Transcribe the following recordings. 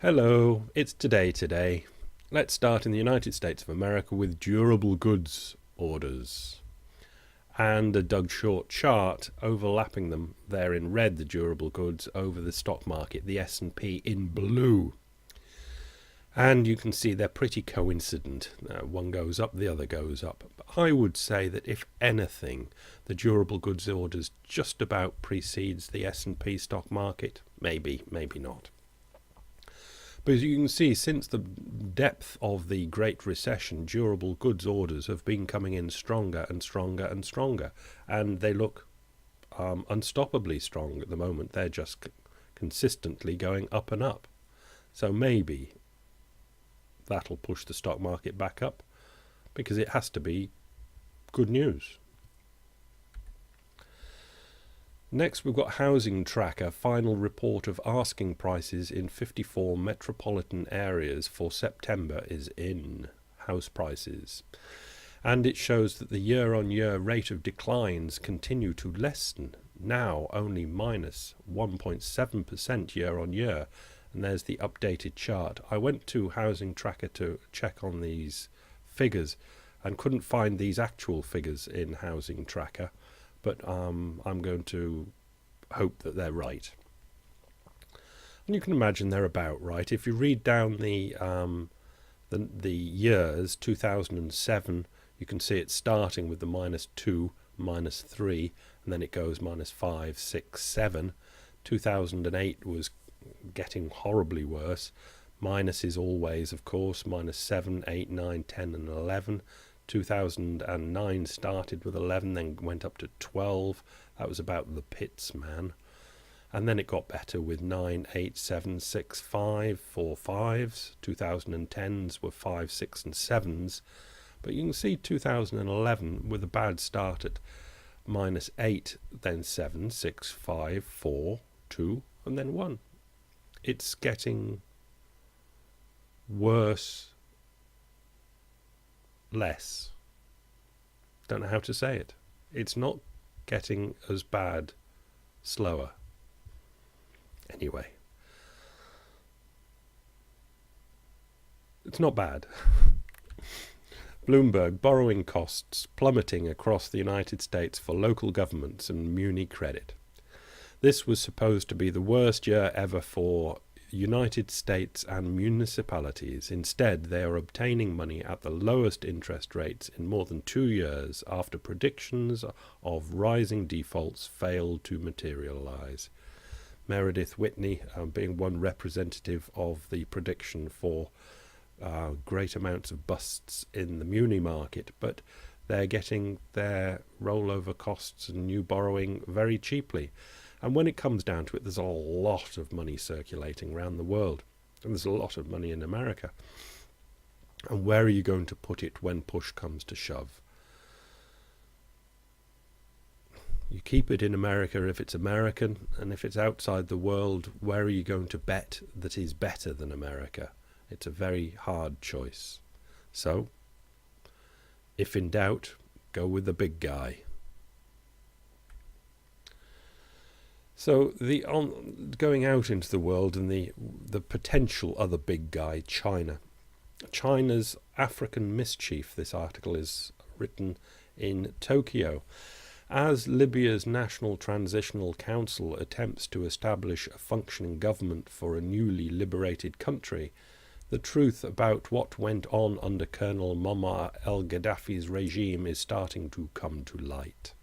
Hello, it's today. Let's start in the United States of America with durable goods orders. And a Doug Short chart overlapping them there in red, the durable goods over the stock market, the S&P in blue. And you can see they're pretty coincident. One goes up, the other goes up. But I would say that if anything, the durable goods orders just about precedes the S&P stock market. Maybe not. But as you can see, since the depth of the Great Recession, durable goods orders have been coming in stronger and stronger and stronger. And they look unstoppably strong at the moment. They're just consistently going up and up. So maybe that'll push the stock market back up, because it has to be good news. Next, we've got Housing Tracker, final report of asking prices in 54 metropolitan areas for September is in. House prices. And it shows that the year-on-year rate of declines continue to lessen, now only minus 1.7% year-on-year. And there's the updated chart. I went to Housing Tracker to check on these figures and couldn't find these actual figures in Housing Tracker. But I'm going to hope that they're right. And you can imagine they're about right. If you read down the years, 2007, you can see it starting with the -2, -3, and then it goes -5, 6, 7. 2008 was getting horribly worse. Minus is always, of course, -7, 8, 9, 10, and 11. 2009 started with 11, then went up to 12. That was about the pits, man. And then it got better with 9, 8, 7, 6, 5, 4 5s. 2010s were 5, 6, and 7s. But you can see 2011 with a bad start at -8, then 7, 6, 5, 4, 2, and then 1. It's getting worse, less. Don't know how to say it. It's not getting as bad, slower. Anyway, it's not bad. Bloomberg, borrowing costs plummeting across the United States for local governments and muni credit. This was supposed to be the worst year ever for United States and municipalities. Instead, they are obtaining money at the lowest interest rates in more than 2 years after predictions of rising defaults failed to materialize. Meredith Whitney being one representative of the prediction for great amounts of busts in the muni market, but they're getting their rollover costs and new borrowing very cheaply. And when it comes down to it, there's a lot of money circulating around the world. And there's a lot of money in America. And where are you going to put it when push comes to shove? You keep it in America if it's American, and if it's outside the world, where are you going to bet that is better than America? It's a very hard choice. So, if in doubt, go with the big guy. So going out into the world and the potential other big guy, China. China's African mischief, this article is written in Tokyo. As Libya's National Transitional Council attempts to establish a functioning government for a newly liberated country, the truth about what went on under Colonel Muammar al-Gaddafi's regime is starting to come to light.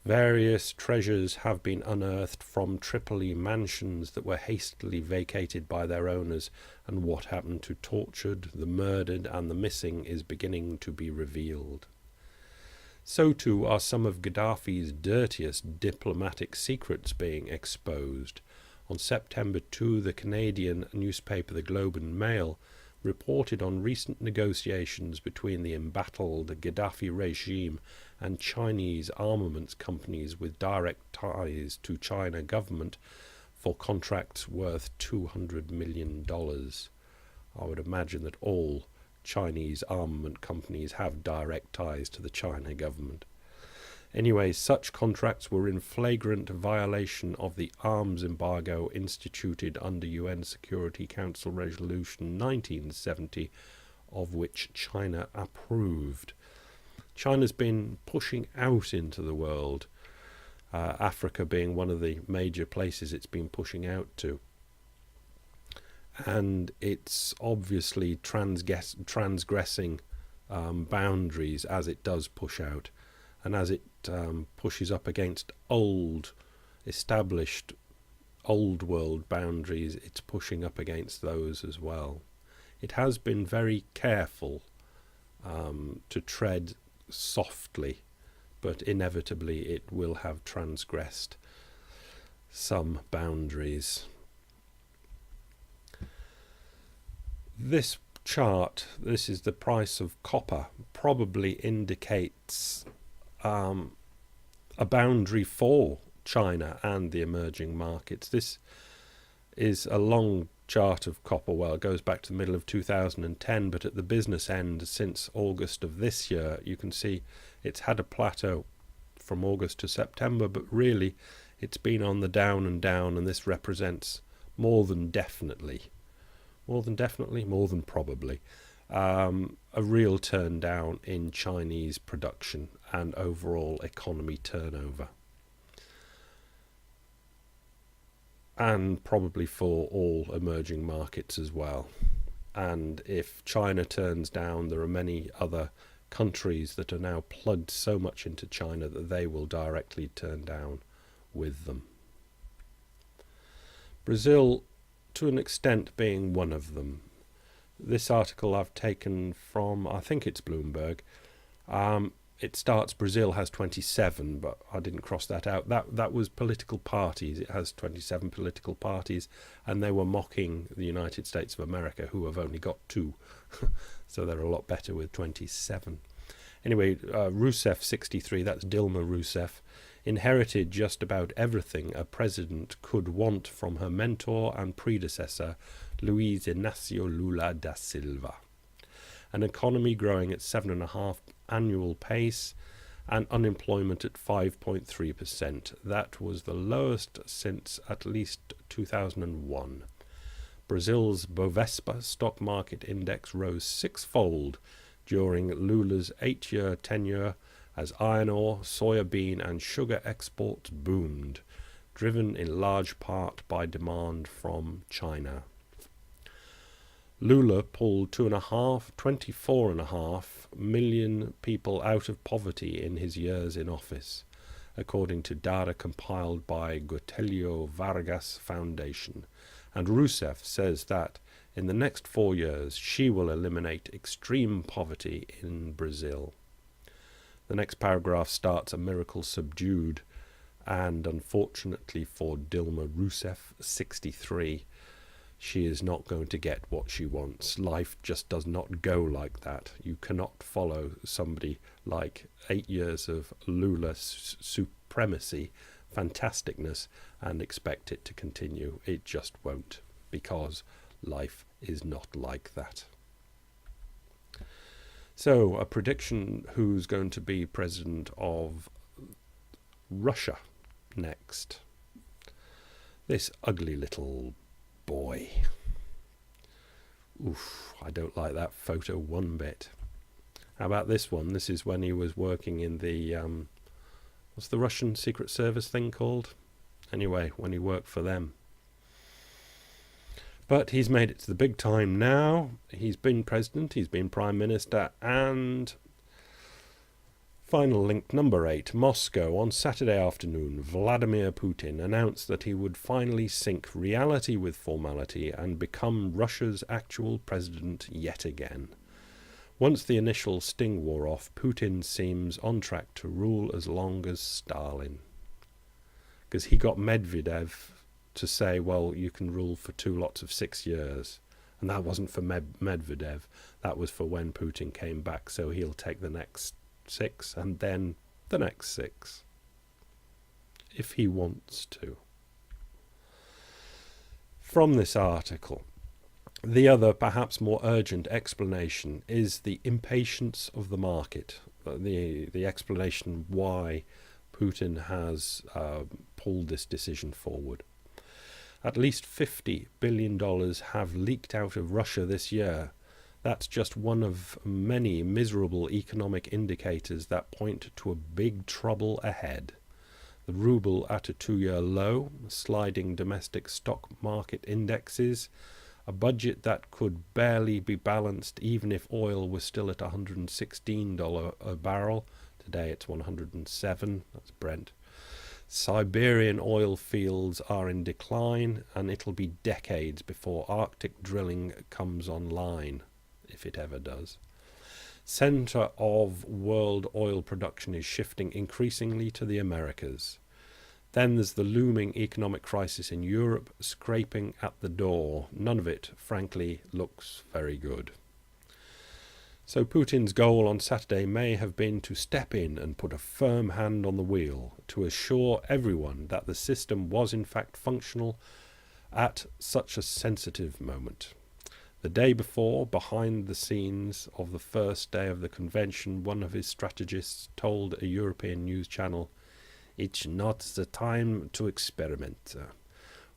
Various treasures have been unearthed from Tripoli mansions that were hastily vacated by their owners, and what happened to tortured, the murdered, and the missing is beginning to be revealed. So too are some of Gaddafi's dirtiest diplomatic secrets being exposed. On September 2, the Canadian newspaper The Globe and Mail reported on recent negotiations between the embattled Gaddafi regime and Chinese armaments companies with direct ties to China government for contracts worth $200 million. I would imagine that all Chinese armament companies have direct ties to the China government. Anyway, such contracts were in flagrant violation of the arms embargo instituted under UN Security Council Resolution 1970, of which China approved. China's been pushing out into the world, Africa being one of the major places it's been pushing out to. And it's obviously transgressing boundaries as it does push out, and as it pushes up against established old world boundaries, it's pushing up against those as well. It has been very careful to tread softly, but inevitably it will have transgressed some boundaries. This chart, this is the price of copper, probably indicates a boundary for China and the emerging markets. This is a long chart of copper. Well, it goes back to the middle of 2010, but at the business end, since August of this year, you can see it's had a plateau from August to September, but really it's been on the down and down, and this represents more than probably a real turn down in Chinese production and overall economy turnover, and probably for all emerging markets as well. And if China turns down, there are many other countries that are now plugged so much into China that they will directly turn down with them. Brazil, to an extent, being one of them. This article I've taken from, I think it's Bloomberg. It starts, Brazil has 27, but I didn't cross that out. That was political parties. It has 27 political parties, and they were mocking the United States of America, who have only got 2. So they're a lot better with 27. Anyway, Rousseff, 63, that's Dilma Rousseff, inherited just about everything a president could want from her mentor and predecessor, Luiz Inácio Lula da Silva. An economy growing at 7.5% annual pace, and unemployment at 5.3%. That was the lowest since at least 2001. Brazil's Bovespa stock market index rose 6-fold during Lula's 8-year tenure as iron ore, soybean and sugar exports boomed, driven in large part by demand from China. Lula pulled 24.5 million people out of poverty in his years in office, according to data compiled by Getulio Vargas Foundation. And Rousseff says that in the next 4 years she will eliminate extreme poverty in Brazil. The next paragraph starts, a miracle subdued, and unfortunately for Dilma Rousseff, 63, she is not going to get what she wants. Life just does not go like that. You cannot follow somebody like 8 years of Lula supremacy, fantasticness, and expect it to continue. It just won't, because life is not like that. So, a prediction: who's going to be president of Russia next? This ugly little boy. Oof, I don't like that photo one bit. How about this one? This is when he was working in the, what's the Russian Secret Service thing called? Anyway, when he worked for them. But he's made it to the big time now. He's been president, he's been prime minister, and final link number 8, Moscow. On Saturday afternoon, Vladimir Putin announced that he would finally sync reality with formality and become Russia's actual president yet again. Once the initial sting wore off, Putin seems on track to rule as long as Stalin. Because he got Medvedev to say, well, you can rule for 2 lots of 6 years. And that wasn't for Medvedev. That was for when Putin came back. So he'll take the next 6 and then the next 6. If he wants to. From this article, the other, perhaps more urgent explanation is the impatience of the market. the explanation why Putin has pulled this decision forward. At least $50 billion have leaked out of Russia this year. That's just one of many miserable economic indicators that point to a big trouble ahead. The ruble at a 2-year low, sliding domestic stock market indexes, a budget that could barely be balanced even if oil was still at $116 a barrel. Today it's 107, that's Brent. Siberian oil fields are in decline, and it'll be decades before Arctic drilling comes online, if it ever does. Center of world oil production is shifting increasingly to the Americas. Then there's the looming economic crisis in Europe scraping at the door. None of it, frankly, looks very good. So Putin's goal on Saturday may have been to step in and put a firm hand on the wheel to assure everyone that the system was in fact functional at such a sensitive moment. The day before, behind the scenes of the first day of the convention, one of his strategists told a European news channel, "It's not the time to experiment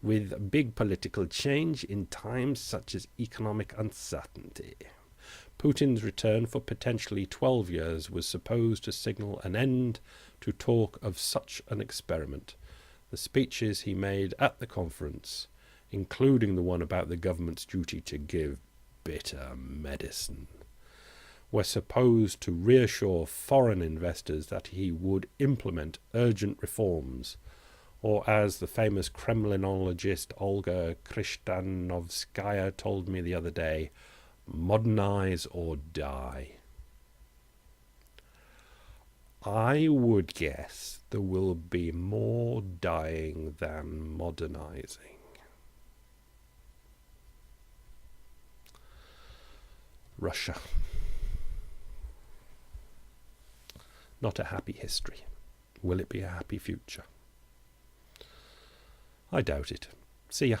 with big political change in times such as economic uncertainty." Putin's return for potentially 12 years was supposed to signal an end to talk of such an experiment. The speeches he made at the conference, including the one about the government's duty to give bitter medicine, were supposed to reassure foreign investors that he would implement urgent reforms, or as the famous Kremlinologist Olga Krishtanovskaya told me the other day, modernize or die. I would guess there will be more dying than modernizing. Russia. Not a happy history. Will it be a happy future? I doubt it. See ya.